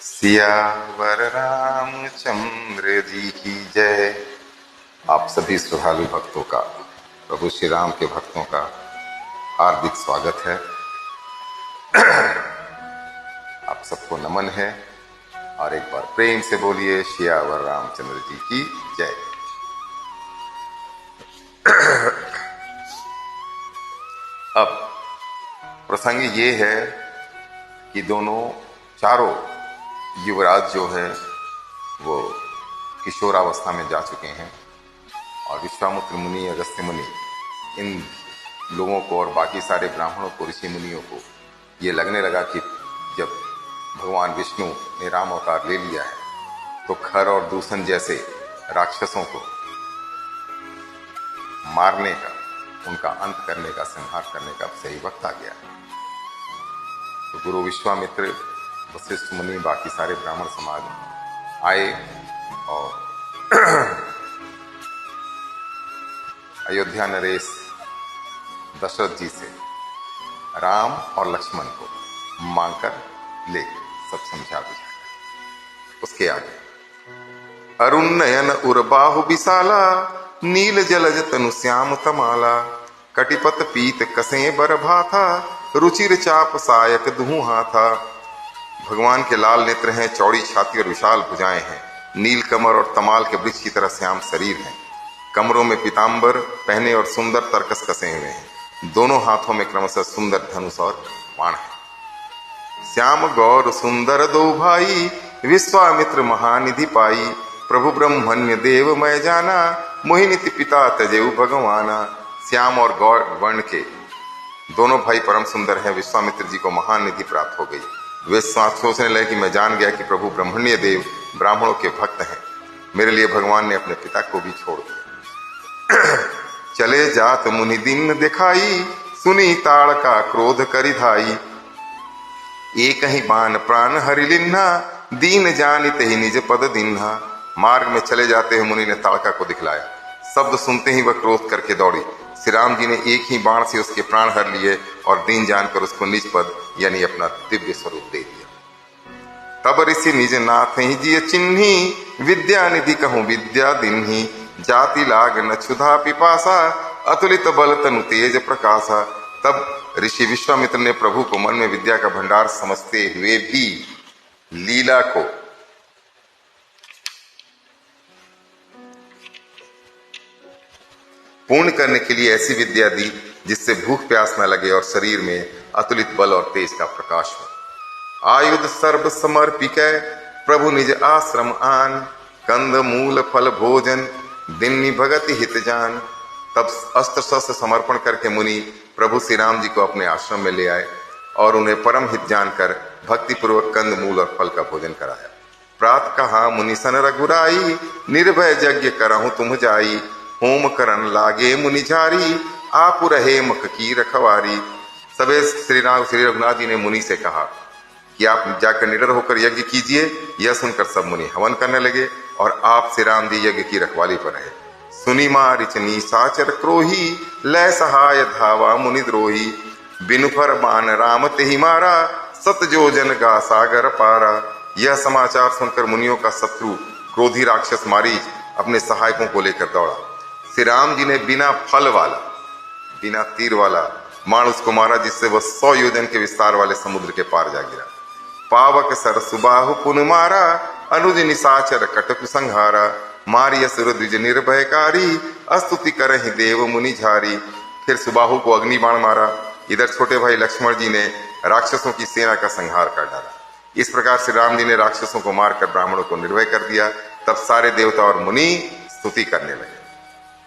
सियावर रामचंद्र जी की जय। आप सभी श्रद्धालु भक्तों का, प्रभु श्री राम के भक्तों का हार्दिक स्वागत है। आप सबको नमन है और एक बार प्रेम से बोलिए सियावर रामचंद्र जी की जय। अब प्रसंग ये है कि चारों युवराज जो है वो किशोरावस्था में जा चुके हैं और विश्वामित्र मुनि, अगस्त्य मुनि, इन लोगों को और बाकी सारे ब्राह्मणों को, ऋषि मुनियों को ये लगने लगा कि जब भगवान विष्णु ने राम अवतार ले लिया है तो खर और दूषण जैसे राक्षसों को मारने का, उनका अंत करने का, संहार करने का सही वक्त आ गया। तो गुरु विश्वामित्र, वशिष्ठ मुनि, बाकी सारे ब्राह्मण समाज आए और अयोध्या नरेश दशरथ जी से राम और लक्ष्मण को मांगकर ले सब समझा बुझाया। उसके आगे अरुण नयन उर्बाहु विशाला, नील जलज तनु श्याम तमाला, कटिपत पीत कसें बर भाथा, रुचिर चाप सायक दुहु हाथा। भगवान के लाल नेत्र हैं, चौड़ी छाती और विशाल भुजाएं हैं, नील कमर और तमाल के वृक्ष की तरह श्याम शरीर है, कमरों में पीतांबर पहने और सुंदर तरकस कसे हुए हैं, दोनों हाथों में क्रमशः सुंदर धनुष और बाण है। श्याम गौर सुंदर दो भाई, विश्वामित्र महानिधि पाई, प्रभु ब्रह्मण्य देव मैं जाना, मोहिनीति पिता तजेऊ भगवाना। श्याम और गौर वर्ण के दोनों भाई परम सुंदर हैं। विश्वामित्र जी को महान निधि प्राप्त हो गई। वे सोचने लगे कि मैं जान गया कि प्रभु ब्रह्मण्य देव ब्राह्मणों के भक्त हैं, मेरे लिए भगवान ने अपने पिता को भी छोड़ दिया। चले जात मुनि दिन दिखाई, सुनी ताड़ का क्रोध करि धाई, एक ही बाण प्राण हरि लिन्हा, दीन जानित ही निज पद दिन्हा। मार्ग में चले जाते हुए मुनि ने ताड़का को दिखलाया। शब्द सुनते ही वह क्रोध करके दौड़ी। श्री राम जी ने एक ही बाण से उसके प्राण हर लिए और दीन जानकर उसको निज पद यानी अपना दिव्य स्वरूप दे दिया। तब ऋषि निज नाथ ही जिय चिन्ही, विद्या निधि कहूं विद्या दिन्ही, जाति लाग न क्षुधा पिपासा, अतुलित बल तनु तेज प्रकाशा। तब ऋषि विश्वामित्र ने प्रभु को मन में विद्या का भंडार समझते हुए भी लीला को पूर्ण करने के लिए ऐसी विद्या दी जिससे भूख प्यास न लगे और शरीर में अतुलित बल और तेज का प्रकाश हो। आयुध सर्व समर्पिकै प्रभु निज आश्रम आन, कंद मूल फल भोजन दिन्नी भगति हित जान। तब अस्त्र शस्त्र समर्पण करके मुनि प्रभु श्री राम जी को अपने आश्रम में ले आए और उन्हें परम हित जानकर भक्ति पूर्वक कंद मूल और फल का भोजन कराया। प्रात कहा मुनि सन रघुराई, निर्भय यज्ञ करहु तुम जाई, होम करन लागे मुनि झारी, आप रहे मख की रखवारी। सबे श्री रघुनाथ जी ने मुनि से कहा कि आप जाकर निडर होकर यज्ञ कीजिए। यह सुनकर सब मुनि हवन करने लगे और आप श्री राम जी यज्ञ की रखवाली पर रहे। सुनी मारिच निशाचर क्रोही, लय सहाय धावा मुनि द्रोही, बिनु फर बान राम तेहि मारा, सत जो जन गा सागर पारा। यह समाचार सुनकर मुनियों का शत्रु क्रोधी राक्षस मारीच अपने सहायकों को लेकर दौड़ा। श्री राम जी ने बिना फल वाला, बिना तीर वाला बाण उसको मारा, जिससे वह 100 योजन के विस्तार वाले समुद्र के पार जा गिरा। पावक सर सुबाहु पुन मारा, अनुज निशाचर कटकु संहारा, मारिय सुर द्विज निर्भयकारी, अस्तुति करहि देव मुनि झारी। फिर सुबाहु को अग्नि बाण मारा। इधर छोटे भाई लक्ष्मण जी ने राक्षसों की सेना का संहार कर डाला। इस प्रकार श्री राम जी ने राक्षसों को मारकर ब्राह्मणों को निर्भय कर दिया। तब सारे देवता और मुनि स्तुति करने लगे।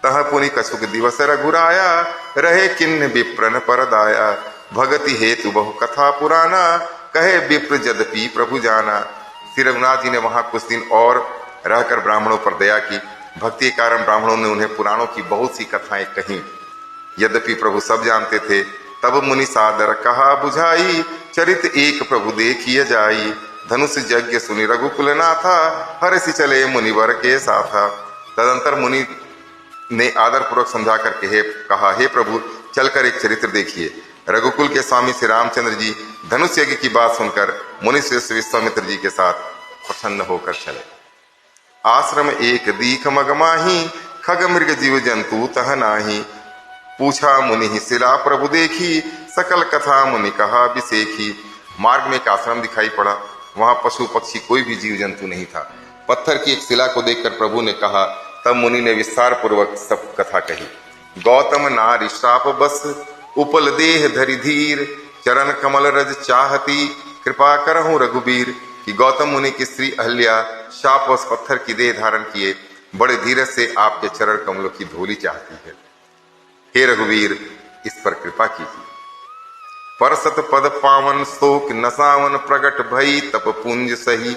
तह पुनि कछुक दिवस रघुराया, रहे किन्न विप्रन पर दाया, भगति हेतु बहु कथा पुराना, कहे विप्र जदपि प्रभु जाना। श्री रघुनाथ जी ने वहां कुछ दिन और रहकर ब्राह्मणों पर दया की। भक्ति के कारण ब्राह्मणों ने उन्हें पुराणों की बहुत सी कथाएं कहीं। यद्यपि प्रभु सब जानते थे, तब मुनि सादर कहा बुझाई, चरित एक प्रभु देखिए जाई, धनुष यज्ञ सुनि रघुकुल नाथा, हरसि चले मुनिवर के साथा। तदंतर मुनि ने आदर पूर्वक समझा करके कहा, हे प्रभु, चलकर एक चरित्र देखिए। रघुकुल के स्वामी श्री रामचंद्र जी धनुष यज्ञ की बात सुनकर मुनि श्रेष्ठ विश्वामित्र जी के साथ प्रसन्न होकर चले। आश्रम एक दीख मगमाही, खग मृग जीव जंतु तह नाही। पूछा मुनि ही शिला प्रभु देखी, सकल कथा मुनि कहा बिसेखी। मार्ग में एक आश्रम दिखाई पड़ा, वहां पशु पक्षी कोई भी जीव जंतु नहीं था। पत्थर की एक शिला को देखकर प्रभु ने कहा, तब मुनि ने विस्तार पूर्वक सब कथा कही। गौतम नारी श्राप बस, उपल देह धरि धीर। चरण कमल रज चाहती, कृपा करहु रघुबीर। कि गौतम मुनि की स्त्री अहल्या शाप उस पत्थर की देह धारण किए बड़े धीरज से आपके चरण कमलों की धूलि चाहती है। हे रघुवीर, इस पर कृपा कीजिए। परसत पद पावन शोक नसावन, प्रगट भई तप पुंज सही।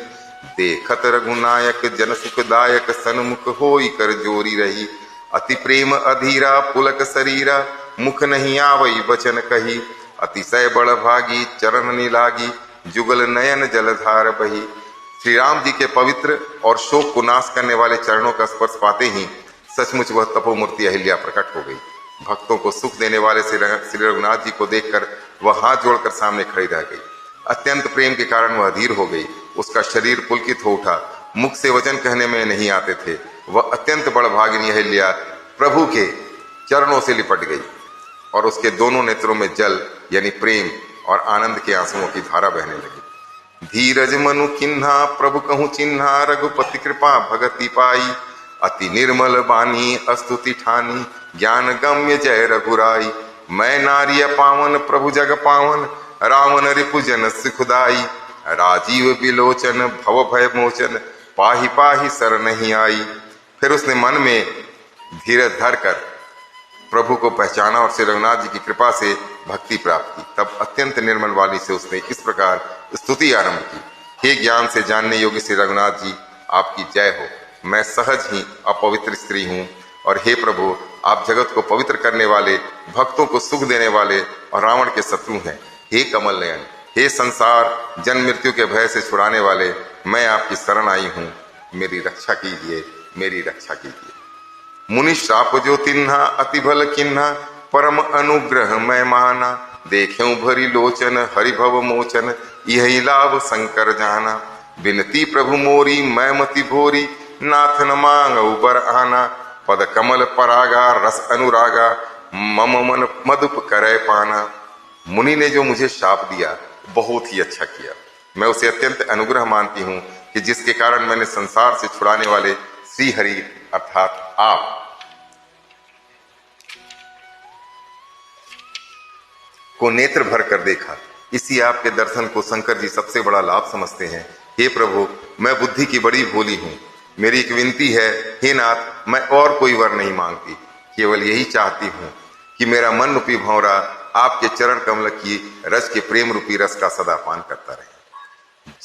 देखत रघुनायक जन सुखदायक, सन्मुख होई कर जोरी रही। अति प्रेम अधीरा पुलक शरीरा, मुख नहीं आवई बचन कही। अतिशय बड़ भागी चरण निलागी, जुगल नयन जलधार बही। श्री राम जी के पवित्र और शोक को नाश करने वाले चरणों का स्पर्श पाते ही सचमुच वह तपोमूर्ति अहिल्या प्रकट हो गई। भक्तों को सुख देने वाले श्री रघुनाथ जी को देखकर वह हाथ जोड़कर सामने खड़ी रह गई। अत्यंत प्रेम के कारण वह अधीर हो गई। उसका शरीर पुलकित हो उठा, मुख से वचन कहने में नहीं आते थे। वह अत्यंत बड़भागिनी अहिल्या प्रभु के चरणों से लिपट गई और उसके दोनों नेत्रों में जल यानी प्रेम और आनंद के आंसुओं की धारा बहने लगी। धीरज मनु किन्हा प्रभु कहूँ चिन्हा, रघुपति कृपा भगति पाई। अति निर्मल बानी अस्तुति ठानी, ज्ञान गम्य जय रघुराई। मैं नारिय पावन प्रभु जग पावन, रावण रिपु जन सुखदाई। राजीव बिलोचन भव भय मोचन, पाहि पाहि सर नहीं आई। फिर उसने मन में धीरज धरकर प्रभु को पहचाना और श्री रघुनाथ जी की कृपा से भक्ति प्राप्त की। तब अत्यंत निर्मल वाणी से उसने इस प्रकार स्तुति आरंभ की। हे ज्ञान से जानने योग्य श्री रघुनाथ जी, आपकी जय हो। मैं सहज ही अपवित्र स्त्री हूँ और हे प्रभु, आप जगत को पवित्र करने वाले, भक्तों को सुख देने वाले और रावण के शत्रु हैं। हे कमल नयन, हे संसार जन्म मृत्यु के भय से छुड़ाने वाले, मैं आपकी शरण आई हूँ। मेरी रक्षा कीजिए, मेरी रक्षा कीजिए। मुनि श्राप जो तिन्हा, अति भल किन्हा। परम अनुग्रह मैं माना, देख्यूं भरी लोचन हरि भव मोचन। यही लाभ शंकर जाना। बिनती प्रभु मोरी मैं मति भोरी, नाथ न मांग उबर आना। पद कमल परागा रस अनुरागा, मम मन मधुप करे पाना। मुनि ने जो मुझे शाप दिया बहुत ही अच्छा किया। मैं उसे अत्यंत अनुग्रह मानती हूँ कि जिसके कारण मैंने संसार से छुड़ाने वाले श्री हरि अर्थात आप को नेत्र भर कर देखा। इसी आपके दर्शन को शंकर जी सबसे बड़ा लाभ समझते हैं। हे प्रभु, मैं बुद्धि की बड़ी भोली हूँ। मेरी एक विनती है, हे नाथ, मैं और कोई वर नहीं मांगती, केवल यही चाहती हूँ कि मेरा मन रूपी भंवरा आपके चरण कमल की रस के प्रेम रूपी रस का सदा पान करता रहे।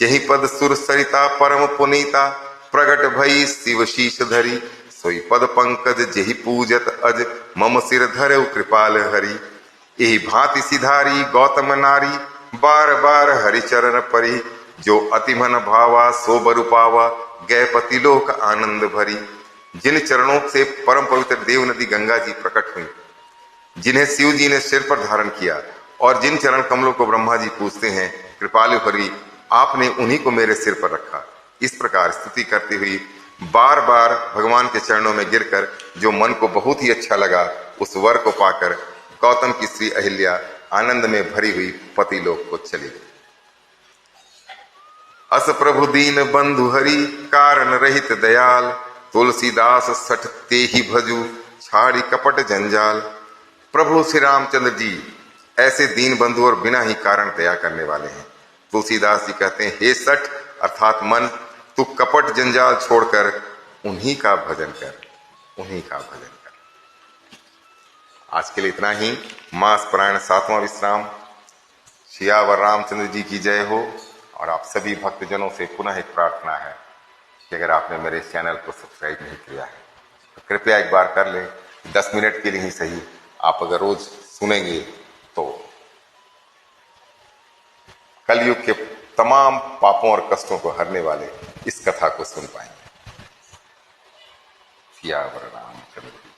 यही पद सुर सरिता परम पुनीता, प्रगट भई शिव शीश धरी। सोई पद पंकज जेहि पूजत अज, मम सिर धरउ कृपाल हरि। यही भांति सिधारी गौतम नारी, बार बार हरि चरण परी। जो अति मन भावा सो बरु पावा, गए पति लोक आनंद भरी। जिन चरणों से परम पवित्र देव नदी गंगा जी प्रकट हुई, जिन्हें शिव जी ने सिर पर धारण किया और जिन चरण कमलों को ब्रह्मा जी पूजते हैं, कृपालु हरि आपने उन्हीं को मेरे सिर पर रखा। इस प्रकार स्तुति करती हुई बार बार भगवान के चरणों में गिरकर जो मन को बहुत ही अच्छा लगा, उस वर को पाकर गौतम की स्त्री अहिल्या आनंद में भरी हुई पति लोक को चली गई। अस प्रभु दीन बंधु हरि, कारण रहित दयाल। तुलसीदास सठ ते ही भजू, छाड़ी कपट जंजाल। प्रभु श्री रामचंद्र जी ऐसे दीन बंधु और बिना ही कारण दया करने वाले हैं। तुलसीदास जी कहते हैं, हे सठ अर्थात मन, तू कपट जंजाल छोड़कर उन्हीं का भजन कर, उन्हीं का भजन कर। आज के लिए इतना ही। मास पारायण 7वां विश्राम। सियावर रामचंद्र जी की जय हो। और आप सभी भक्तजनों से पुनः एक प्रार्थना है कि अगर आपने मेरे चैनल को सब्सक्राइब नहीं किया है तो कृपया एक बार कर लें। 10 मिनट के लिए ही सही, आप अगर रोज सुनेंगे तो कलयुग के तमाम पापों और कष्टों को हरने वाले इस कथा को सुन पाएंगे। सियावर रामचंद्र।